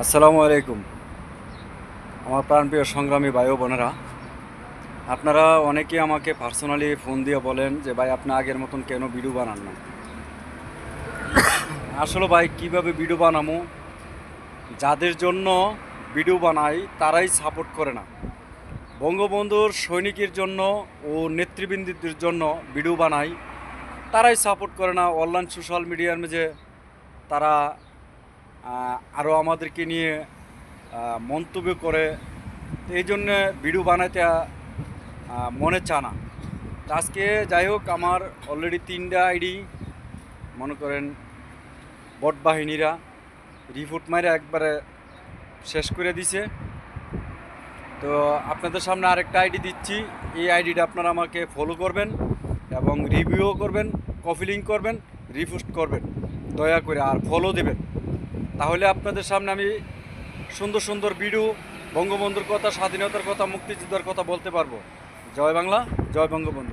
আসসালামু আলাইকুম। আমার প্রাণপ্রিয় সংগ্রামী ভাই ও বোনেরা, আপনারা অনেকেই আমাকে পার্সোনালি ফোন দিয়ে বলেন যে ভাই আপনি আগের মতন কেন ভিডিও বানান না। আসলে ভাই কীভাবে ভিডিও বানামো, যাদের জন্য ভিডিও বানাই তারাই সাপোর্ট করে না। বঙ্গবন্ধুর সৈনিকের জন্য ও নেতৃবৃন্দদের জন্য ভিডিও বানাই, তারাই সাপোর্ট করে না। অনলাইন সোশ্যাল মিডিয়ার মাঝে তারা আরও আমাদেরকে নিয়ে মন্তব্য করে, এই জন্যে ভিডিও বানাইতে মনে চা না। আজকে যাই হোক, আমার অলরেডি 3টা আইডি মনে করেন বট বাহিনীরা রিপোর্ট মারে একবারে শেষ করে দিছে। তো আপনাদের সামনে আরেকটা আইডি দিচ্ছি, এই আইডিটা আপনারা আমাকে ফলো করবেন এবং রিভিউও করবেন, কপি লিঙ্ক করবেন, রিপোস্ট করবেন দয়া করে, আর ফলো দেবেন। তাহলে আপনাদের সামনে আমি সুন্দর সুন্দর ভিডিও বঙ্গবন্ধুর কথা, স্বাধীনতার কথা, মুক্তিযুদ্ধের কথা বলতে পারবো। জয় বাংলা, জয় বঙ্গবন্ধু।